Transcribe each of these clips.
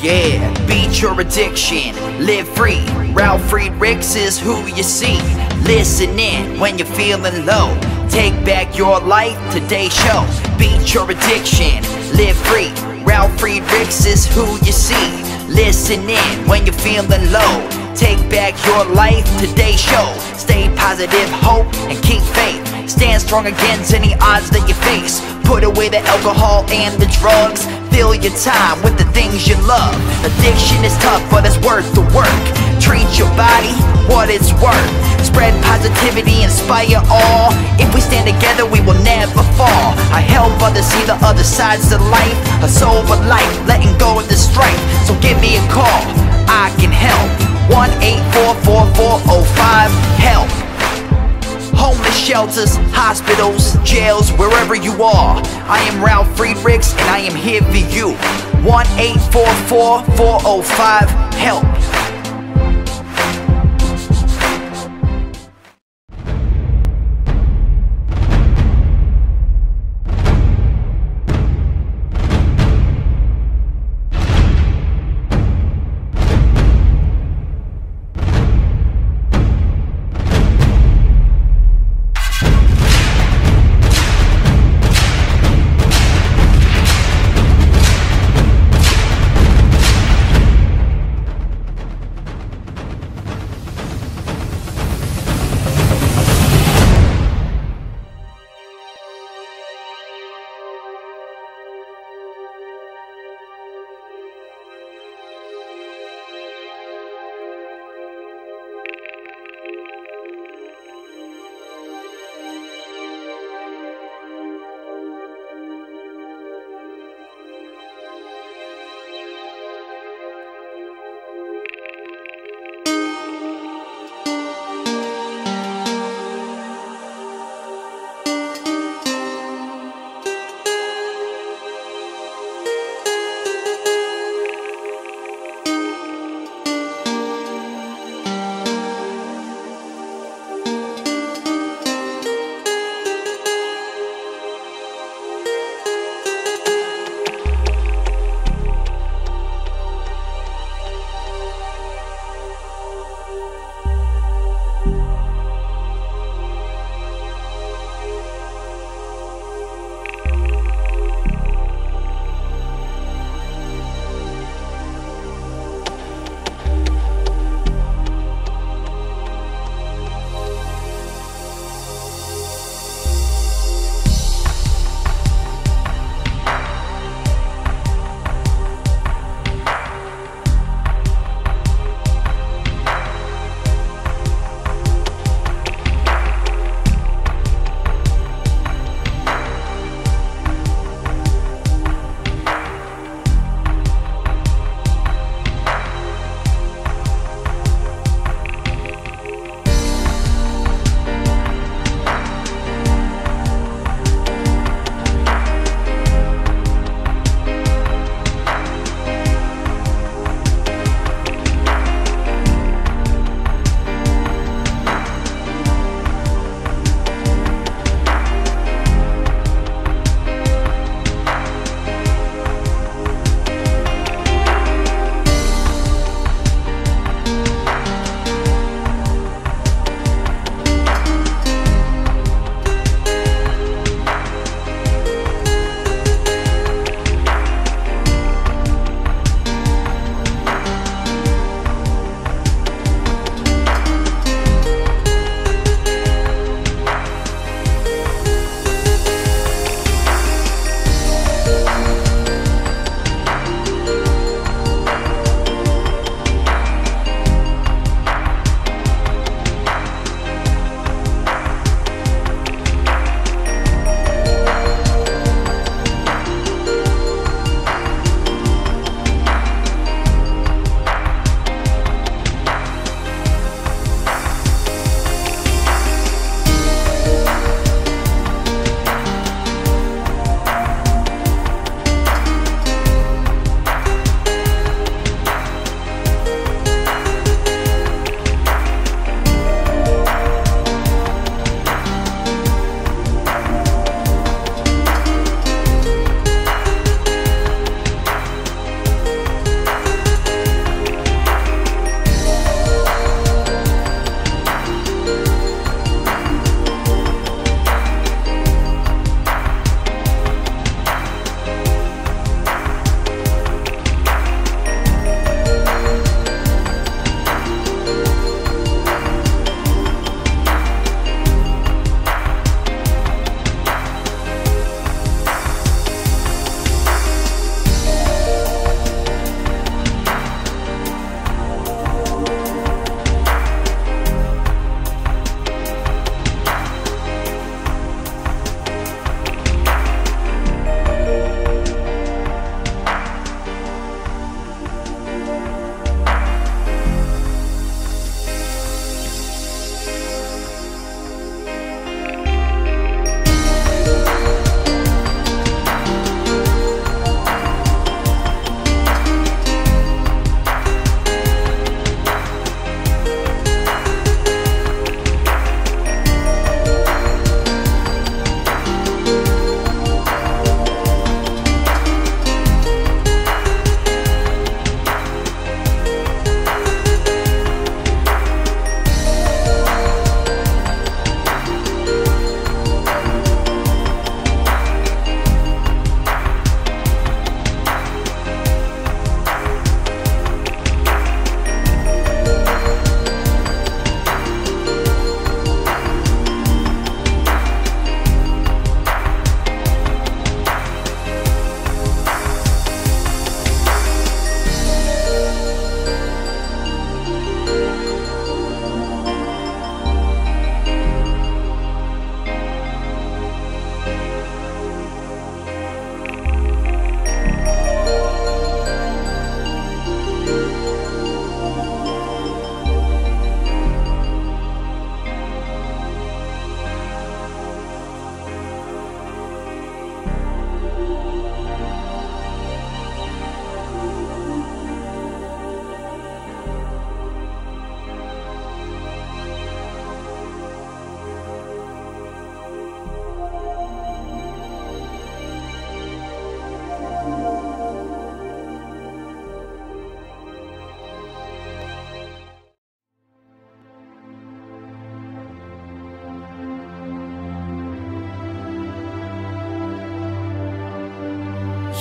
Yeah, beat your addiction, live free. Ralf Friedrichs is who you see. Listen in when you're feeling low. Take back your life, today's show. Beat your addiction, live free. Ralf Friedrichs is who you see. Listen in when you're feeling low. Take back your life, today's show. Stay positive, hope, and keep faith. Stand strong against any odds that you face. Put away the alcohol and the drugs. Fill your time with the things you love. Addiction is tough, but it's worth the work. Treat your body what it's worth. Spread positivity, inspire all. If we stand together, we will never fall. I help others see the other sides of life. A sober life, letting go of the strife. So give me a call, I can help. 1-844-4405-HELP. Homeless shelters, hospitals, jails, wherever you are. I am Ralf Friedrichs and I am here for you. 1-844-405-HELP.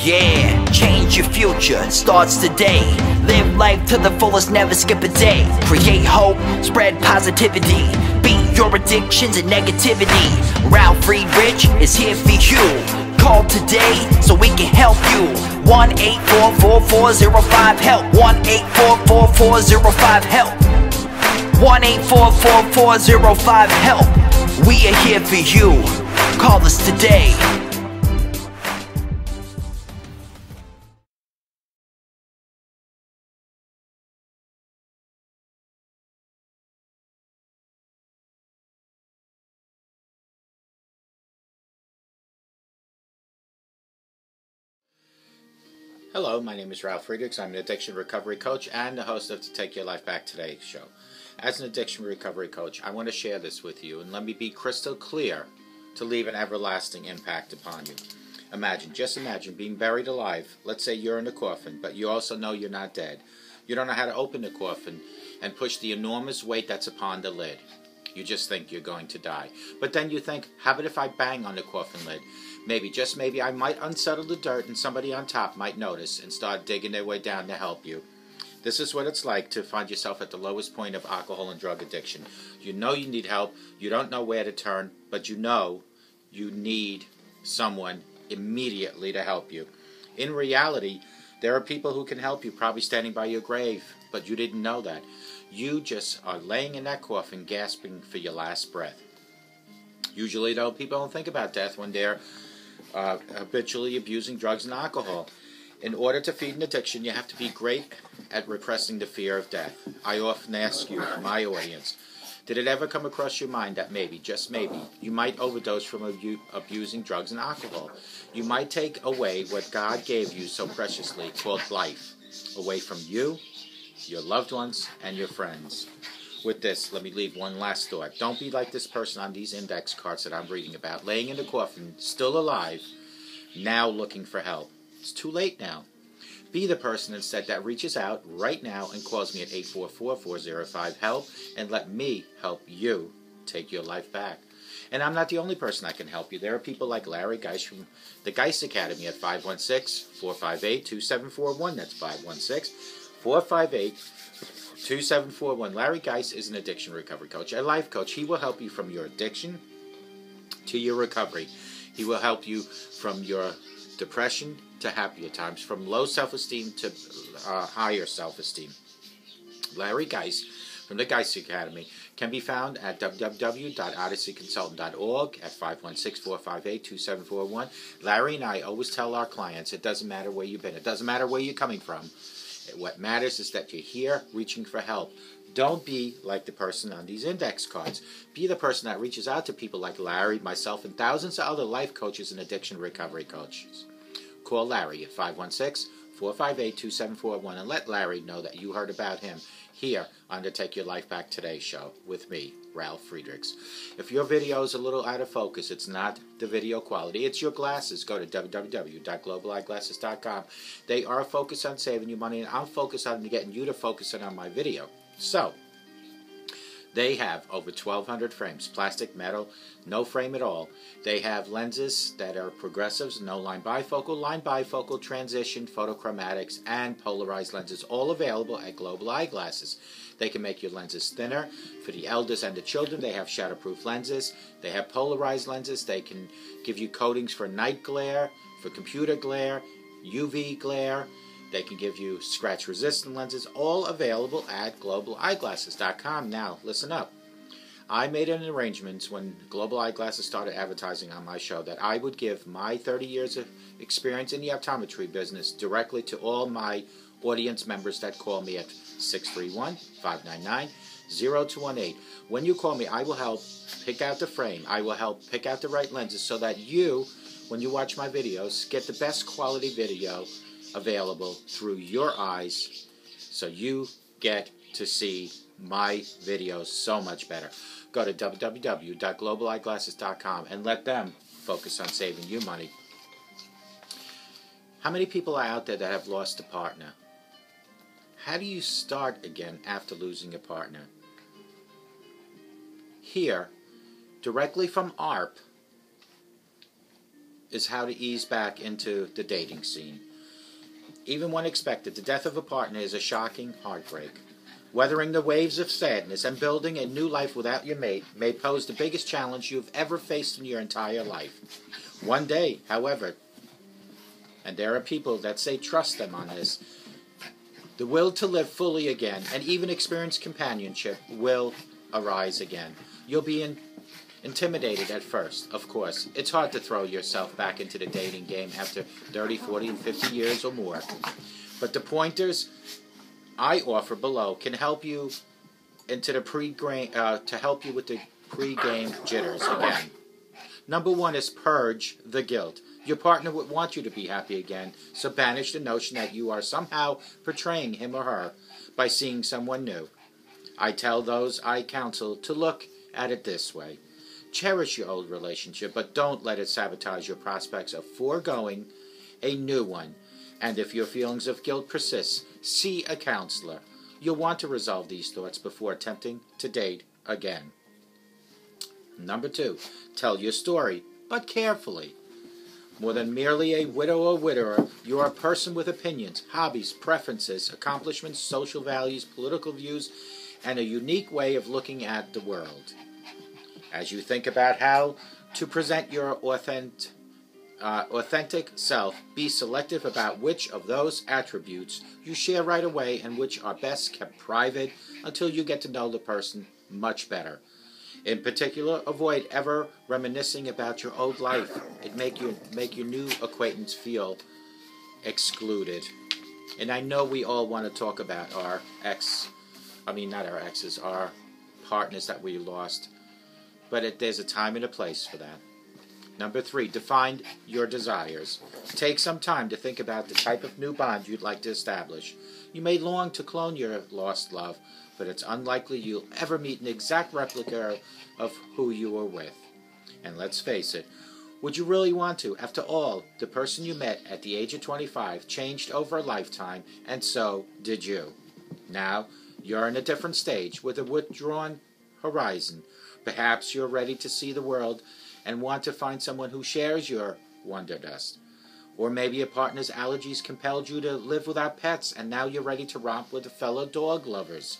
Yeah, change your future, it starts today. Live life to the fullest, never skip a day. Create hope, spread positivity. Beat your addictions and negativity. Ralf Friedrichs is here for you. Call today so we can help you. 1-844-405-HELP. 1-844-405-HELP. 1-844-405-HELP. We are here for you. Call us today. Hello, my name is Ralf Friedrichs. I'm an addiction recovery coach and the host of the Take Your Life Back Today show. As an addiction recovery coach, I want to share this with you, and let me be crystal clear to leave an everlasting impact upon you. Just imagine being buried alive. Let's say you're in a coffin, but you also know you're not dead. You don't know how to open the coffin and push the enormous weight that's upon the lid. You just think you're going to die. But then you think, how about if I bang on the coffin lid? Maybe, just maybe, I might unsettle the dirt and somebody on top might notice and start digging their way down to help you. This is what it's like to find yourself at the lowest point of alcohol and drug addiction. You know you need help, you don't know where to turn, but you know you need someone immediately to help you. In reality, there are people who can help you, probably standing by your grave, but you didn't know that. You just are laying in that coffin gasping for your last breath. Usually, though, people don't think about death when they're habitually abusing drugs and alcohol. In order to feed an addiction, you have to be great at repressing the fear of death. I often ask you, my audience, did it ever come across your mind that maybe, just maybe, you might overdose from abusing drugs and alcohol? You might take away what God gave you so preciously, called life, away from you, your loved ones, and your friends. With this, let me leave one last thought. Don't be like this person on these index cards that I'm reading about, laying in a coffin, still alive, now looking for help. It's too late now. Be the person instead that reaches out right now and calls me at 844-405-HELP and let me help you take your life back. And I'm not the only person that can help you. There are people like Larry Geis from the Geis Academy at 516-458-2741. That's 516-458-2741. Larry Geis is an addiction recovery coach, a life coach. He will help you from your addiction to your recovery. He will help you from your depression to happier times, from low self-esteem to higher self-esteem. Larry Geis from the Geis Academy can be found at www.odysseyconsultant.org at 516-458-2741. Larry and I always tell our clients, it doesn't matter where you've been. It doesn't matter where you're coming from. What matters is that you're here reaching for help. Don't be like the person on these index cards. Be the person that reaches out to people like Larry, myself, and thousands of other life coaches and addiction recovery coaches. Call Larry at 516-458-2741 and let Larry know that you heard about him here on the Take Your Life Back Today show with me, Ralf Friedrichs. If your video is a little out of focus, it's not the video quality, it's your glasses. Go to www.globaliglasses.com. They are focused on saving you money, and I'm focused on getting you to focus on my video. So, they have over 1,200 frames, plastic, metal, no frame at all. They have lenses that are progressives, no line bifocal, transition, photochromatics, and polarized lenses, all available at Global Eyeglasses. They can make your lenses thinner. For the elders and the children, they have shatterproof lenses. They have polarized lenses. They can give you coatings for night glare, for computer glare, UV glare. They can give you scratch-resistant lenses, all available at globaliglasses.com. Now, listen up. I made an arrangement when Global Eyeglasses started advertising on my show that I would give my 30 years of experience in the optometry business directly to all my audience members that call me at 631-599-0218. When you call me, I will help pick out the frame. I will help pick out the right lenses so that you, when you watch my videos, get the best quality video available through your eyes, so you get to see my videos so much better. Go to www.globaliglasses.com and let them focus on saving you money. How many people are out there that have lost a partner? How do you start again after losing a partner? Here, directly from AARP, is how to ease back into the dating scene. Even when expected, the death of a partner is a shocking heartbreak. Weathering the waves of sadness and building a new life without your mate may pose the biggest challenge you've ever faced in your entire life. One day, however, and there are people that say trust them on this, the will to live fully again and even experience companionship will arise again. You'll be intimidated at first, of course. It's hard to throw yourself back into the dating game after 30, 40, and 50 years or more. But the pointers I offer below can help you into the to help you with the pre-game jitters again. Number 1 is purge the guilt. Your partner would want you to be happy again, so banish the notion that you are somehow portraying him or her by seeing someone new. I tell those I counsel to look at it this way. Cherish your old relationship, but don't let it sabotage your prospects of foregoing a new one. And if your feelings of guilt persist, see a counselor. You'll want to resolve these thoughts before attempting to date again. Number 2, tell your story, but carefully. More than merely a widow or widower, you are a person with opinions, hobbies, preferences, accomplishments, social values, political views, and a unique way of looking at the world. As you think about how to present your authentic self, be selective about which of those attributes you share right away and which are best kept private until you get to know the person much better. In particular, avoid ever reminiscing about your old life. It make your new acquaintance feel excluded. And I know we all want to talk about our our partners that we lost. But there's a time and a place for that. Number 3, define your desires. Take some time to think about the type of new bond you'd like to establish. You may long to clone your lost love, but it's unlikely you'll ever meet an exact replica of who you were with. And let's face it, would you really want to? After all, the person you met at the age of 25 changed over a lifetime, and so did you. Now, you're in a different stage with a withdrawn horizon. Perhaps you're ready to see the world and want to find someone who shares your wanderlust. Or maybe a partner's allergies compelled you to live without pets, and now you're ready to romp with fellow dog lovers.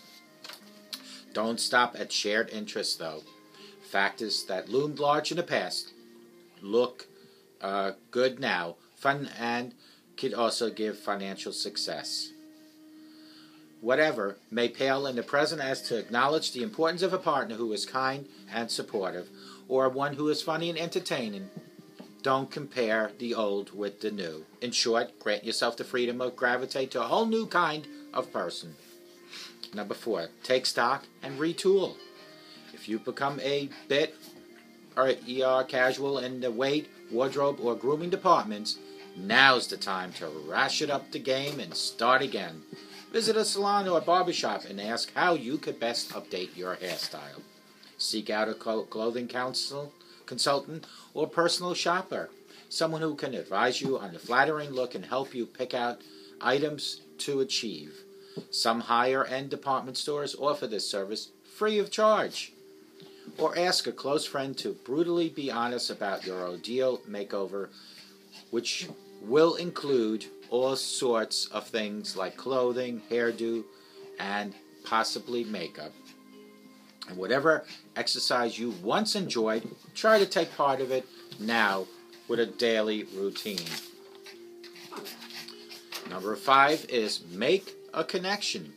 Don't stop at shared interests, though. Factors that loomed large in the past look good now. Fun and could also give financial success. Whatever may pale in the present as to acknowledge the importance of a partner who is kind and supportive, or one who is funny and entertaining. Don't compare the old with the new. In short, grant yourself the freedom of gravitate to a whole new kind of person. Number 4, take stock and retool. If you become a bit casual in the weight, wardrobe, or grooming departments, now's the time to ratchet up the game and start again. Visit a salon or a barbershop and ask how you could best update your hairstyle. Seek out a clothing consultant or personal shopper, someone who can advise you on the flattering look and help you pick out items to achieve. Some higher-end department stores offer this service free of charge. Or ask a close friend to brutally be honest about your ideal makeover, which will include all sorts of things like clothing, hairdo, and possibly makeup. And whatever exercise you once enjoyed, try to take part of it now with a daily routine. Number 5 is make a connection.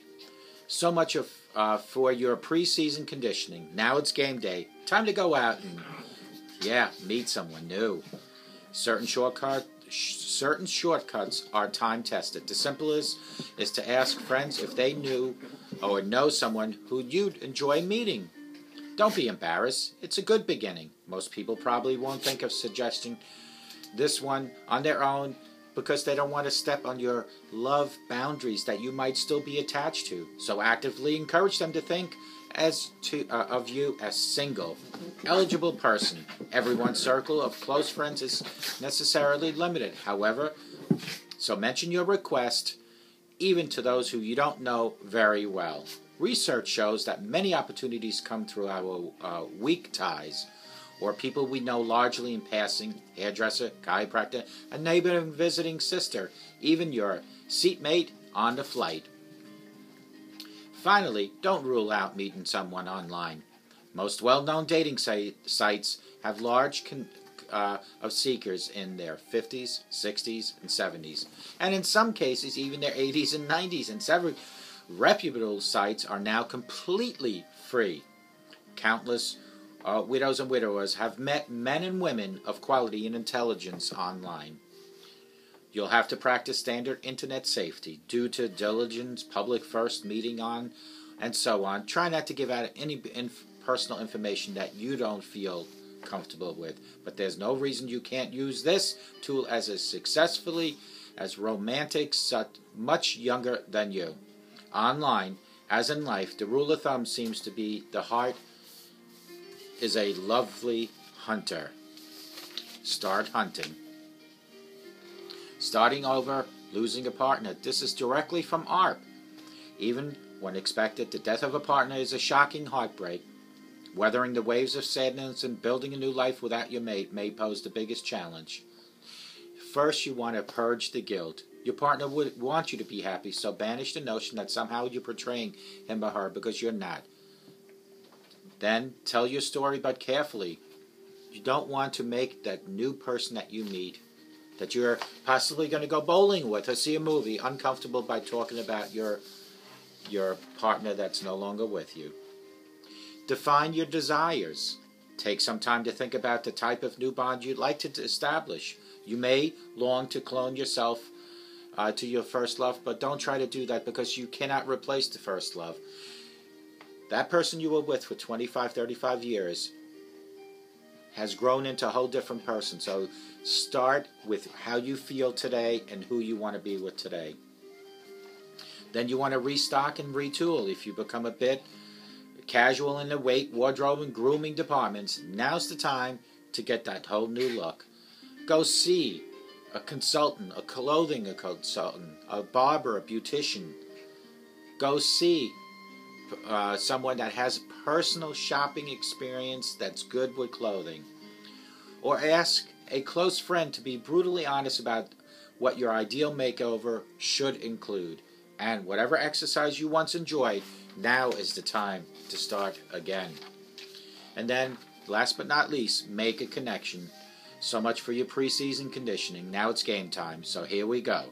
So much for your preseason conditioning. Now it's game day. Time to go out and, meet someone new. Certain shortcuts are time-tested. The simplest is to ask friends if they knew or know someone who you'd enjoy meeting. Don't be embarrassed. It's a good beginning. Most people probably won't think of suggesting this one on their own because they don't want to step on your love boundaries that you might still be attached to. So actively encourage them to think of you as single, eligible person. Everyone's circle of close friends is necessarily limited, however, so mention your request even to those who you don't know very well. Research shows that many opportunities come through our weak ties or people we know largely in passing, hairdresser, chiropractor, a neighbor and visiting sister, even your seatmate on the flight. Finally, don't rule out meeting someone online. Most well-known dating sites have large of seekers in their 50s, 60s, and 70s, and in some cases even their 80s and 90s, and several reputable sites are now completely free. Countless widows and widowers have met men and women of quality and intelligence online. You'll have to practice standard internet safety, due to diligence, public first meeting on, and so on. Try not to give out any personal information that you don't feel comfortable with, but there's no reason you can't use this tool as successfully as romantics much younger than you. Online, as in life, the rule of thumb seems to be the heart is a lovely hunter. Start hunting. Starting over, losing a partner. This is directly from ARP. Even when expected, the death of a partner is a shocking heartbreak. Weathering the waves of sadness and building a new life without your mate may pose the biggest challenge. First, you want to purge the guilt. Your partner would want you to be happy, so banish the notion that somehow you're portraying him or her because you're not. Then, tell your story, but carefully. You don't want to make that new person that you meet, that you're possibly going to go bowling with or see a movie, uncomfortable by talking about your partner that's no longer with you. Define your desires. Take some time to think about the type of new bond you'd like to establish. You may long to clone yourself to your first love, but don't try to do that because you cannot replace the first love. That person you were with for 25, 35 years has grown into a whole different person. So start with how you feel today and who you want to be with today. Then you want to restock and retool. If you become a bit casual in the weight, wardrobe, and grooming departments, now's the time to get that whole new look. Go see a consultant, a clothing consultant, a barber, a beautician. Go see someone that has personal shopping experience that's good with clothing. Or ask a close friend to be brutally honest about what your ideal makeover should include. And whatever exercise you once enjoyed, now is the time to start again. And then, last but not least, make a connection. So much for your preseason conditioning. Now it's game time, so here we go.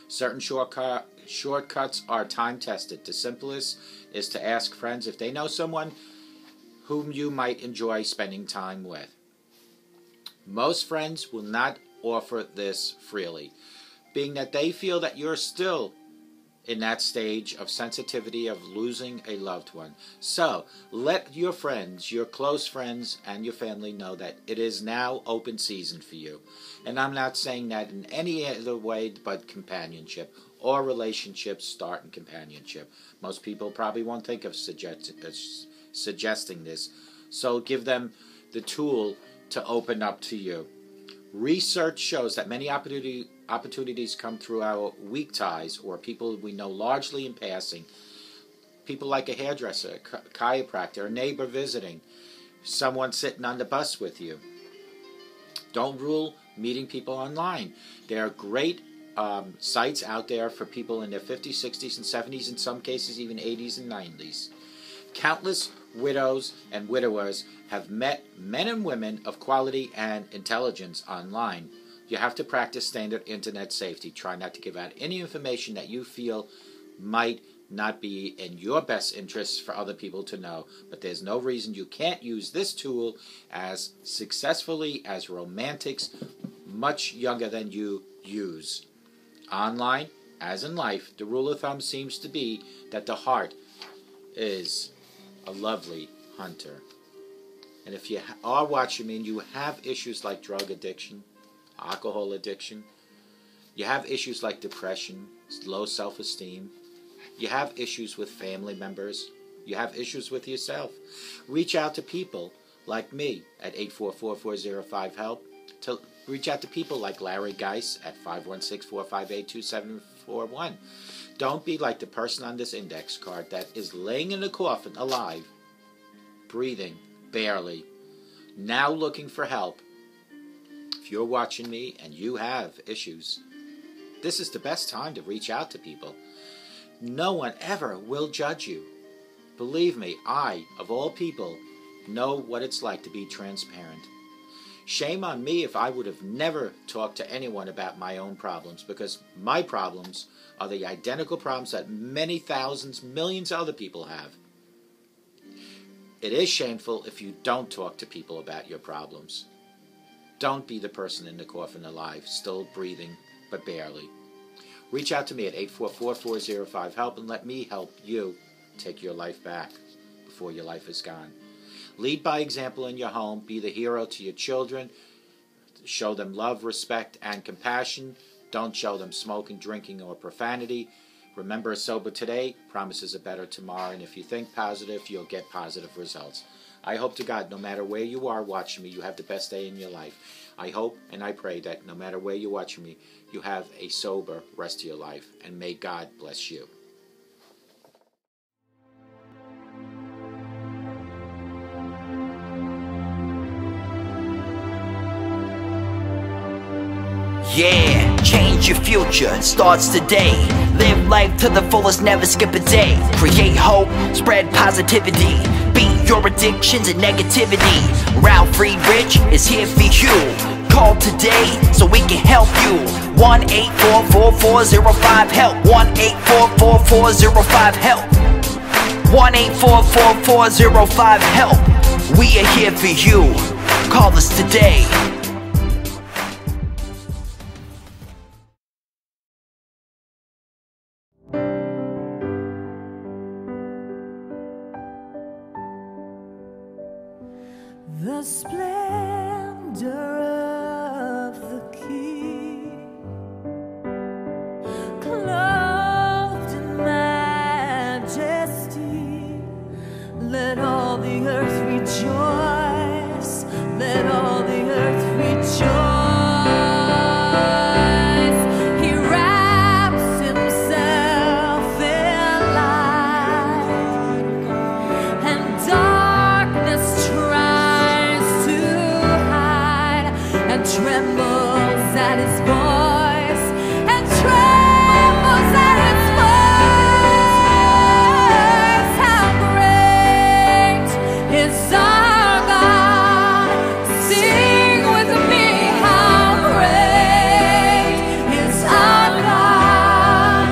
Certain shortcuts are time-tested. The simplest is to ask friends if they know someone whom you might enjoy spending time with. Most friends will not offer this freely, being that they feel that you're still in that stage of sensitivity of losing a loved one. So, let your friends, your close friends, and your family know that it is now open season for you. And I'm not saying that in any other way but companionship or relationships start in companionship. Most people probably won't think of suggesting this. So give them the tool to open up to you. Research shows that many opportunities come through our weak ties or people we know largely in passing. People like a hairdresser, a chiropractor, a neighbor visiting, someone sitting on the bus with you. Don't rule meeting people online. There are great sites out there for people in their 50s, 60s, and 70s, in some cases even 80s and 90s. Countless widows and widowers have met men and women of quality and intelligence online. You have to practice standard internet safety. Try not to give out any information that you feel might not be in your best interests for other people to know. But there's no reason you can't use this tool as successfully as romantics much younger than you use. Online, as in life, the rule of thumb seems to be that the heart is a lovely hunter. And if you are watching me and you have issues like drug addiction, alcohol addiction, you have issues like depression, low self-esteem, you have issues with family members, you have issues with yourself, reach out to people like me at 844-405-HELP, to reach out to people like Larry Geis at 516-458-2741. Don't be like the person on this index card that is laying in a coffin alive, breathing, barely. now looking for help, if you're watching me and you have issues, this is the best time to reach out to people. No one ever will judge you. Believe me, I, of all people, know what it's like to be transparent. Shame on me if I would have never talked to anyone about my own problems, because my problems are the identical problems that many thousands, millions of other people have. It is shameful if you don't talk to people about your problems. Don't be the person in the coffin alive, still breathing, but barely. Reach out to me at 844-405-HELP and let me help you take your life back before your life is gone. Lead by example in your home. Be the hero to your children. Show them love, respect, and compassion. Don't show them smoking, drinking, or profanity. Remember, sober today promises a better tomorrow, and if you think positive, you'll get positive results. I hope to God, no matter where you are watching me, you have the best day in your life. I hope and I pray that no matter where you're watching me, you have a sober rest of your life, and may God bless you. Yeah, change your future, it starts today. Live life to the fullest, never skip a day. Create hope, spread positivity. Beat your addictions and negativity. Ralf Friedrichs is here for you. Call today so we can help you. 1-844-405-HELP. 1-844-405-HELP. 1-844-405-HELP. We are here for you. Call us today. The splendor of the King, clothed in majesty, let all the earth rejoice, let all the earth rejoice. He wraps himself in light, and darkness trembles at his voice, and trembles at his voice. How great is our God! Sing with me, how great is our God!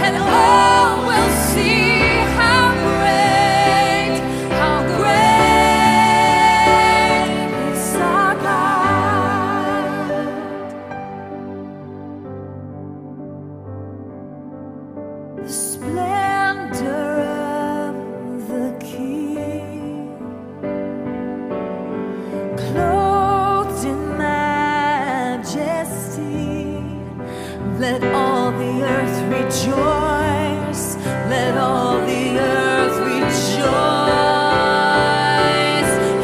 And all will see how great is our God. The splendor of the King, clothed in majesty, let all the earth rejoice, let all the earth rejoice.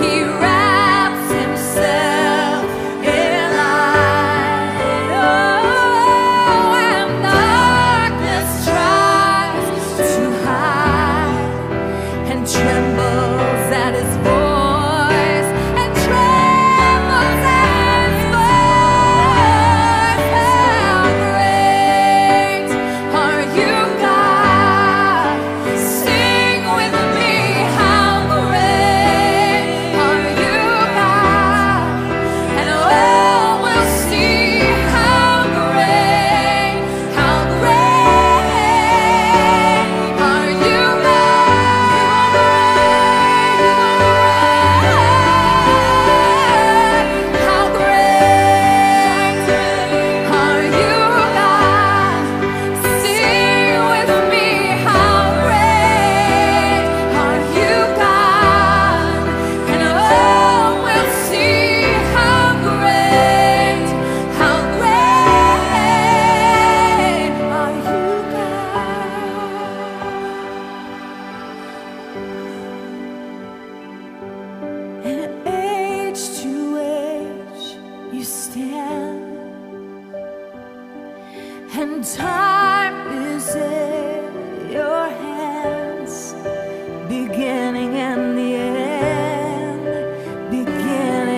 He wraps himself in light, oh, and darkness tries to hide, and trembles at his voice, and trembles at his voice. How great are you, God? Sing with me, how great are you, God? And all will see how great are you, God? How great are you, God? Sing with me, how great are you, God? And all will see how great are you, God? And age to age you stand, and time is in your hands, beginning and the end, beginning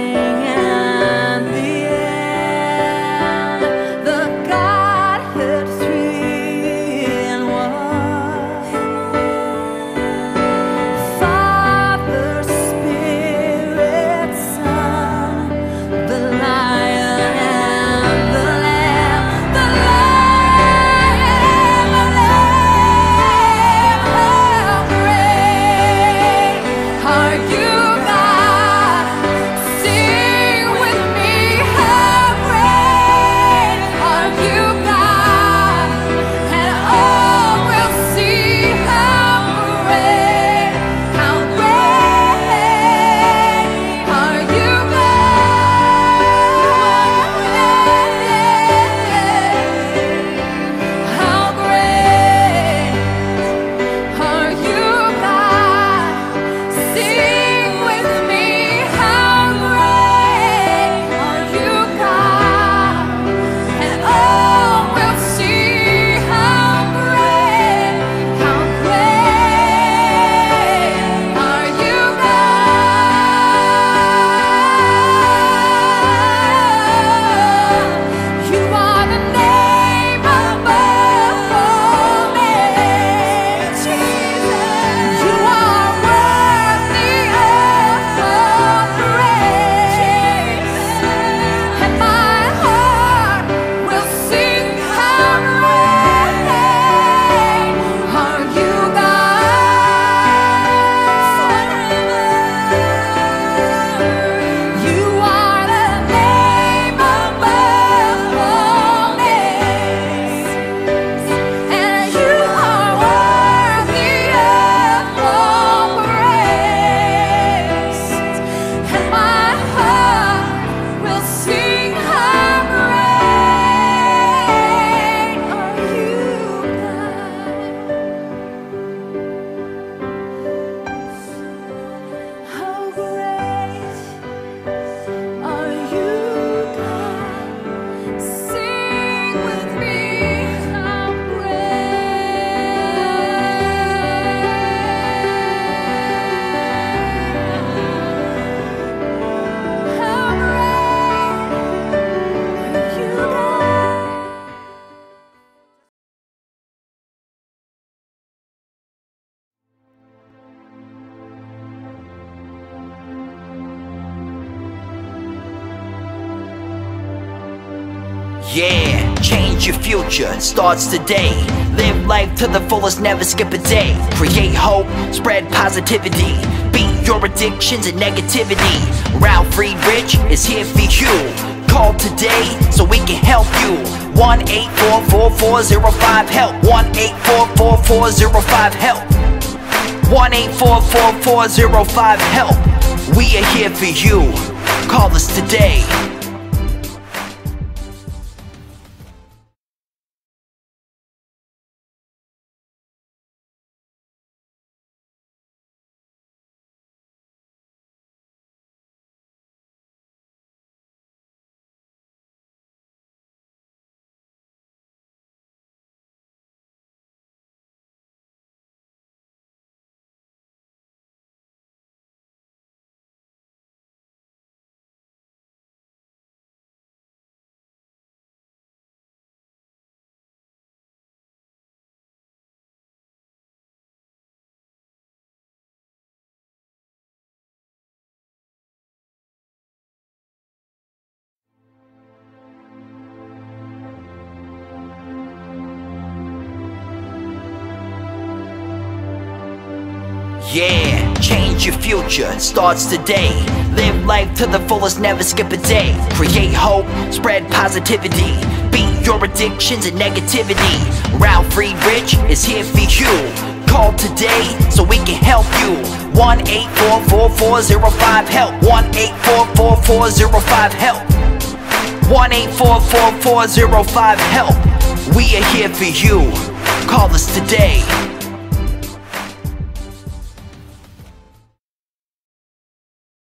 change your future, starts today. Live life to the fullest, never skip a day. Create hope, spread positivity. Beat your addictions and negativity. Ralf Friedrichs is here for you. Call today so we can help you. 1-844-405-HELP. 1-844-405-HELP. 1-844-405-HELP. We are here for you. Call us today. Yeah, change your future, starts today. Live life to the fullest, never skip a day. Create hope, spread positivity. Beat your addictions and negativity. Ralf Friedrichs is here for you. Call today so we can help you. 1-844-405-HELP. 1-844-405-HELP. 1-844-405-HELP. We are here for you. Call us today.